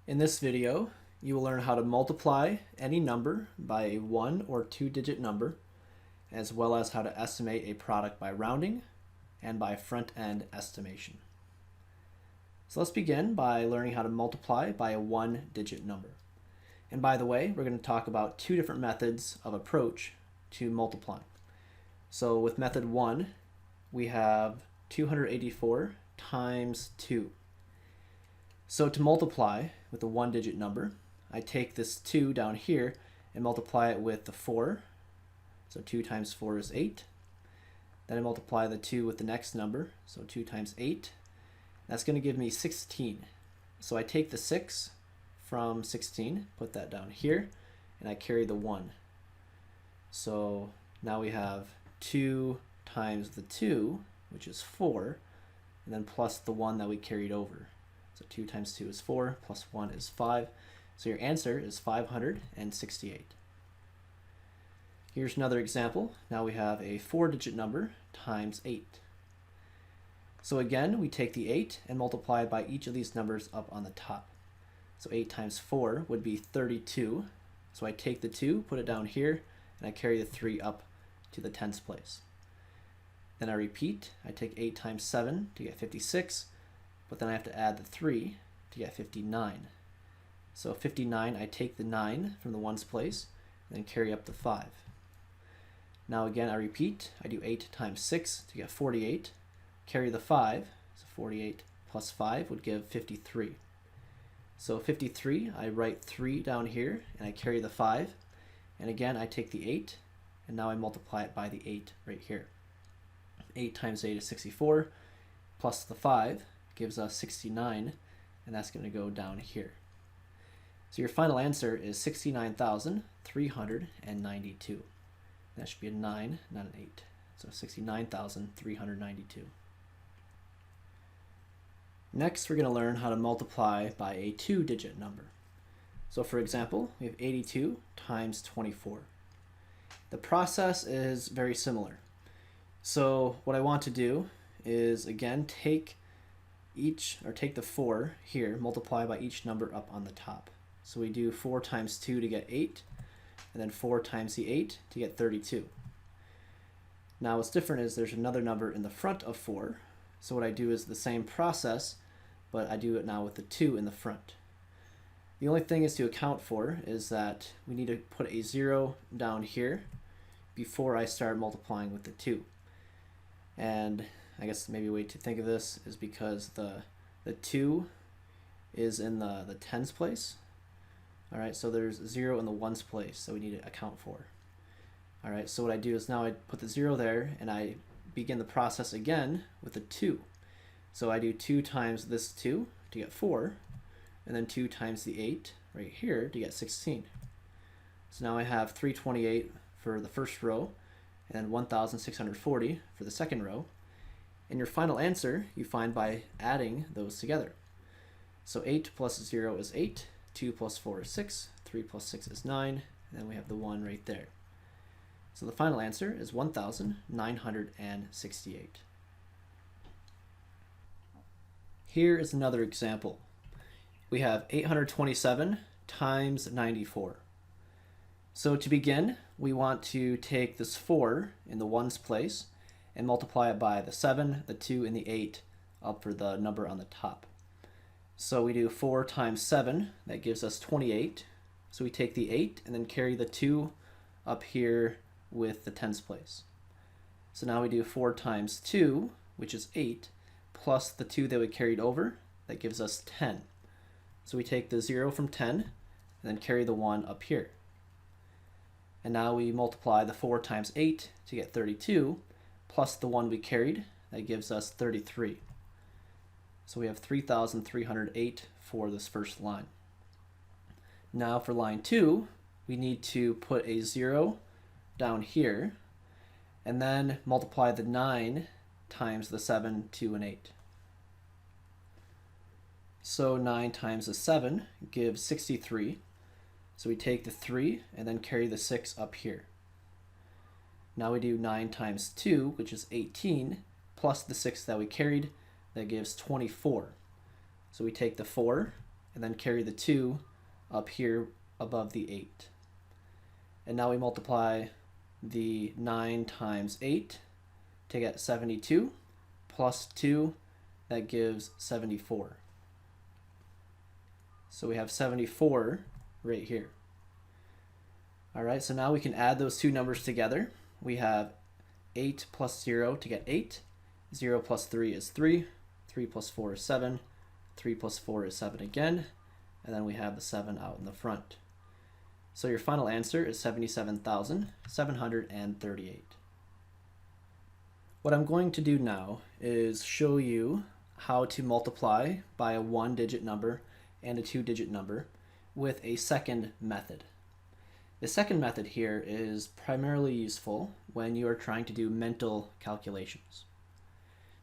In this video, you will learn how to multiply any number by a 1 or 2-digit number, as well as how to estimate a product by rounding and by front-end estimation. So let's begin by learning how to multiply by a 1-digit number. And by the way, we're going to talk about two different methods of approach to multiplying. So with method 1, we have 284 times 2. So to multiply with a 1-digit number, I take this 2 down here and multiply it with the 4. So 2 times 4 is 8. Then I multiply the 2 with the next number, so 2 times 8. That's going to give me 16. So I take the 6 from 16, put that down here, and I carry the 1. So now we have 2 times the 2, which is 4, and then plus the 1 that we carried over. So 2 times 2 is 4, plus 1 is 5. So your answer is 568. Here's another example. Now we have a 4-digit number times 8. So again, we take the 8 and multiply by each of these numbers up on the top. So 8 times 4 would be 32. So I take the 2, put it down here, and I carry the 3 up to the tens place. Then I repeat. I take 8 times 7 to get 56. But then I have to add the 3 to get 59. So 59, I take the 9 from the ones place, and then carry up the 5. Now again, I repeat. I do 8 times 6 to get 48. Carry the 5, so 48 plus 5 would give 53. So 53, I write 3 down here, and I carry the 5. And again, I take the 8, and now I multiply it by the 8 right here. 8 times 8 is 64, plus the 5 gives us 69, and that's going to go down here. So your final answer is 69,392. That should be a 9, not an 8. So 69,392. Next, we're going to learn how to multiply by a 2-digit number. So for example, we have 82 times 24. The process is very similar. So what I want to do is, again, take the 4 here, multiply by each number up on the top. So we do 4 times 2 to get 8, and then 4 times the 8 to get 32. Now what's different is there's another number in the front of 4. So what I do is the same process, but I do it now with the 2 in the front. The only thing is to account for is that we need to put a 0 down here before I start multiplying with the 2. And I guess maybe a way to think of this is because the 2 is in the tens place. All right, so there's 0 in the ones place, so we need to account for. All right, so what I do is now I put the 0 there, and I begin the process again with the 2. So I do 2 times this 2 to get 4, and then 2 times the 8 right here to get 16. So now I have 328 for the first row, and then 1,640 for the second row. And your final answer you find by adding those together. So 8 plus 0 is 8, 2 plus 4 is 6, 3 plus 6 is 9, and then we have the 1 right there. So the final answer is 1,968. Here is another example. We have 827 times 94. So to begin, we want to take this 4 in the ones place and multiply it by the 7, the 2, and the 8 up for the number on the top. So we do 4 times 7, that gives us 28. So we take the 8 and then carry the 2 up here with the tens place. So now we do 4 times 2, which is 8, plus the 2 that we carried over, that gives us 10. So we take the 0 from 10 and then carry the 1 up here. And now we multiply the 4 times 8 to get 32, plus the 1 we carried, that gives us 33. So we have 3,308 for this first line. Now for line 2, we need to put a 0 down here, and then multiply the 9 times the 7, 2, and 8. So 9 times the 7 gives 63. So we take the 3 and then carry the 6 up here. Now we do 9 times 2, which is 18, plus the 6 that we carried, that gives 24. So we take the 4 and then carry the 2 up here above the 8. And now we multiply the 9 times 8 to get 72, plus 2, that gives 74. So we have 74 right here. All right, so now we can add those two numbers together. We have 8 plus 0 to get 8. 0 plus 3 is 3. 3 plus 4 is 7. 3 plus 4 is 7 again. And then we have the 7 out in the front. So your final answer is 77,738. What I'm going to do now is show you how to multiply by a 1-digit number and a 2-digit number with a second method. The second method here is primarily useful when you are trying to do mental calculations.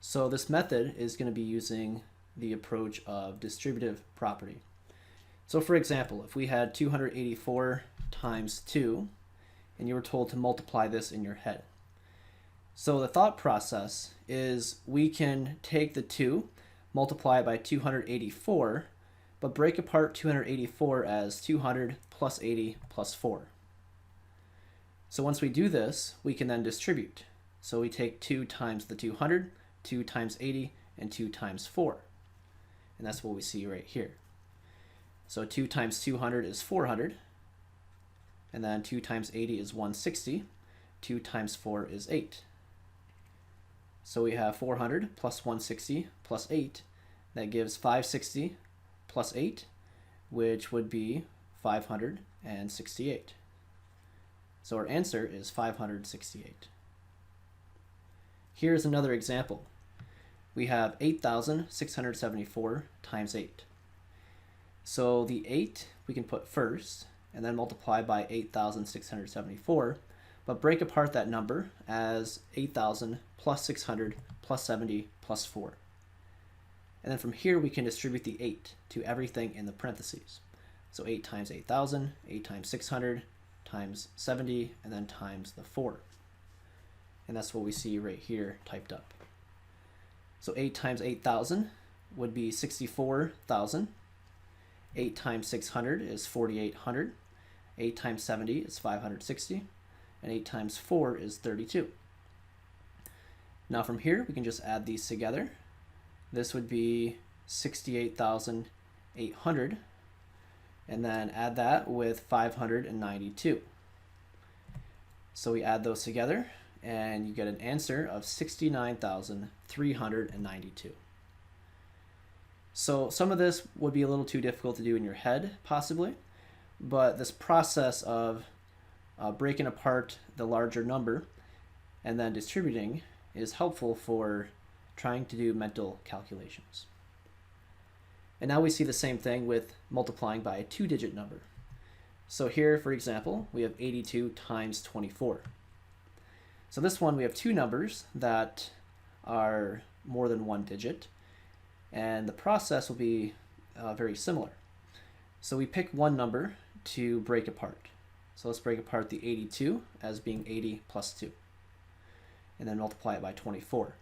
So this method is going to be using the approach of distributive property. So for example, if we had 284 times 2, and you were told to multiply this in your head. So the thought process is we can take the 2, multiply it by 284, but break apart 284 as 200 plus 80 plus 4. So once we do this, we can then distribute. So we take 2 times the 200, 2 times 80, and 2 times 4. And that's what we see right here. So 2 times 200 is 400, and then 2 times 80 is 160, 2 times 4 is 8. So we have 400 plus 160 plus 8, that gives 560 plus 8, which would be 568. So our answer is 568. Here's another example. We have 8,674 times 8. So the 8 we can put first and then multiply by 8,674, but break apart that number as 8,000 plus 600 plus 70 plus 4. And then from here we can distribute the 8 to everything in the parentheses. So 8 times 8,000, 8 times 600, times 70, and then times the 4. And that's what we see right here typed up. So 8 times 8,000 would be 64,000. 8 times 600 is 4,800. 8 times 70 is 560. And 8 times 4 is 32. Now from here, we can just add these together. This would be 68,800. And then add that with 592. So we add those together, and you get an answer of 69,392. So some of this would be a little too difficult to do in your head, possibly, but this process of breaking apart the larger number and then distributing is helpful for trying to do mental calculations. And now we see the same thing with multiplying by a 2-digit number. So here, for example, we have 82 times 24. So this one, we have two numbers that are more than 1 digit, and the process will be very similar. So we pick one number to break apart. So let's break apart the 82 as being 80 plus 2, and then multiply it by 24.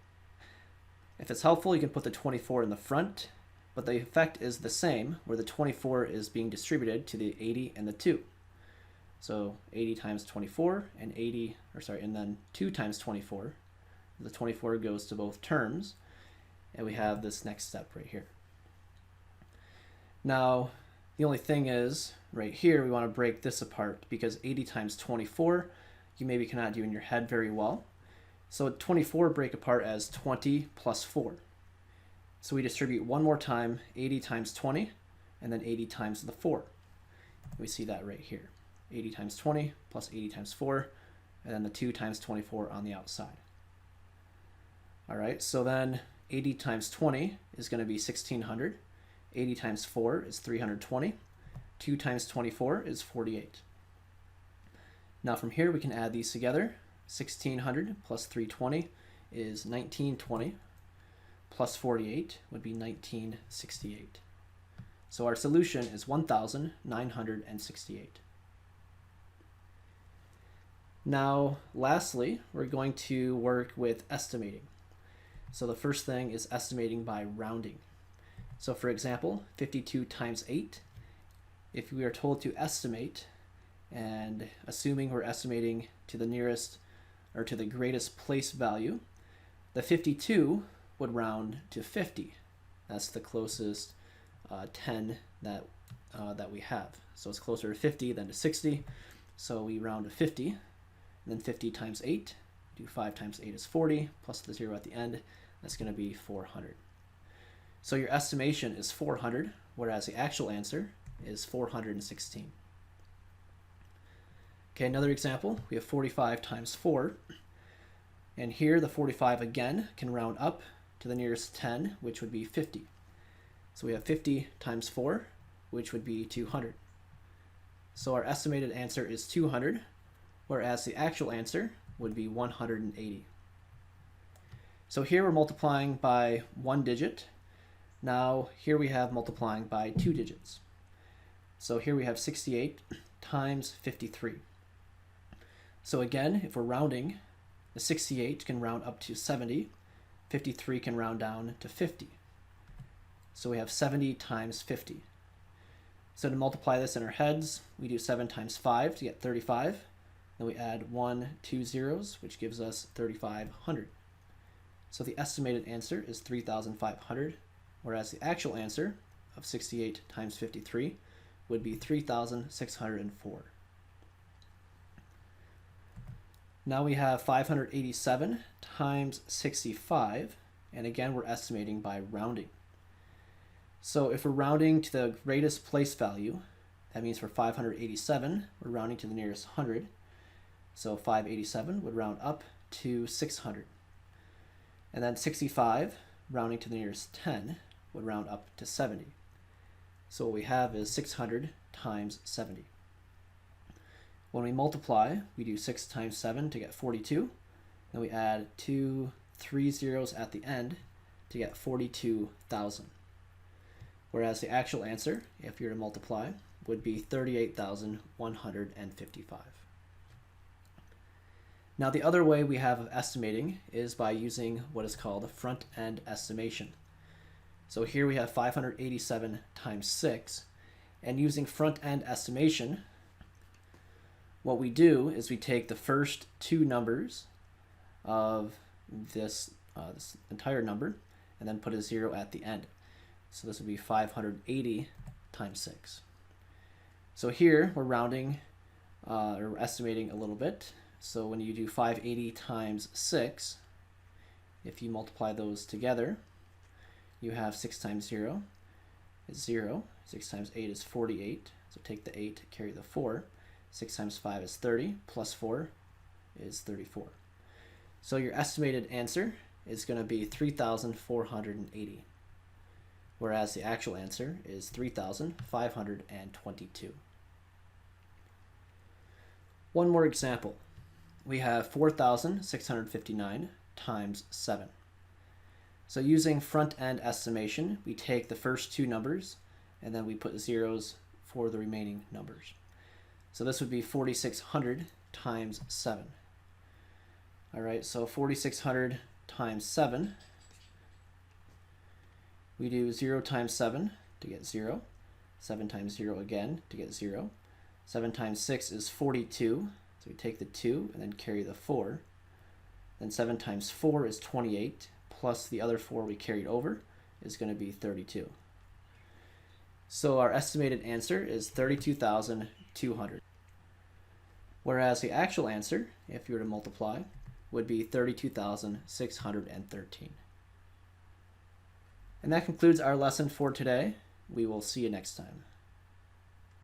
If it's helpful, you can put the 24 in the front, but the effect is the same, where the 24 is being distributed to the 80 and the 2. So 80 times 24 and and then 2 times 24. The 24 goes to both terms, and we have this next step right here. Now, the only thing is, right here, we want to break this apart because 80 times 24, you maybe cannot do in your head very well. So 24 break apart as 20 plus 4. So we distribute one more time, 80 times 20, and then 80 times the 4. We see that right here. 80 times 20 plus 80 times 4, and then the 2 times 24 on the outside. All right, so then 80 times 20 is going to be 1,600. 80 times 4 is 320. 2 times 24 is 48. Now from here we can add these together. 1,600 plus 320 is 1,920. Plus 48 would be 1,968. So our solution is 1,968. Now, lastly, we're going to work with estimating. So the first thing is estimating by rounding. So for example, 52 times 8, if we are told to estimate, and assuming we're estimating to the nearest or to the greatest place value, the 52 would round to 50. That's the closest 10 that we have. So it's closer to 50 than to 60. So we round to 50, and then 50 times 8, do 5 times 8 is 40, plus the 0 at the end, that's going to be 400. So your estimation is 400, whereas the actual answer is 416. Okay, another example, we have 45 times 4, and here the 45 again can round up to the nearest 10, which would be 50. So we have 50 times 4, which would be 200. So our estimated answer is 200, whereas the actual answer would be 180. So here we're multiplying by one digit. Now here we have multiplying by two digits. So here we have 68 times 53. So again, if we're rounding, the 68 can round up to 70, 53 can round down to 50. So we have 70 times 50. So to multiply this in our heads, we do 7 times 5 to get 35. Then we add 2 zeros, which gives us 3,500. So the estimated answer is 3,500, whereas the actual answer of 68 times 53 would be 3,604. Now we have 587 times 65, and again we're estimating by rounding. So if we're rounding to the greatest place value, that means for 587, we're rounding to the nearest 100. So 587 would round up to 600. And then 65, rounding to the nearest 10, would round up to 70. So what we have is 600 times 70. When we multiply, we do 6 times 7 to get 42. Then we add 3 zeros at the end to get 42,000. Whereas the actual answer, if you were to multiply, would be 38,155. Now the other way we have of estimating is by using what is called a front-end estimation. So here we have 587 times 6, and using front-end estimation, what we do is we take the first two numbers of this entire number and then put a 0 at the end. So this would be 580 times 6. So here we're rounding or estimating a little bit. So when you do 580 times 6, if you multiply those together, you have 6 times 0 is 0. 6 times 8 is 48. So take the 8, carry the 4. 6 times 5 is 30, plus 4 is 34. So your estimated answer is going to be 3,480, whereas the actual answer is 3,522. One more example. We have 4,659 times 7. So using front-end estimation, we take the first two numbers and then we put zeros for the remaining numbers. So this would be 4,600 times 7. All right, so 4,600 times 7. We do 0 times 7 to get 0. 7 times 0 again to get 0. 7 times 6 is 42. So we take the 2 and then carry the 4. Then 7 times 4 is 28, plus the other 4 we carried over is going to be 32. So our estimated answer is 32,200. Whereas the actual answer, if you were to multiply, would be 32,613. And that concludes our lesson for today. We will see you next time.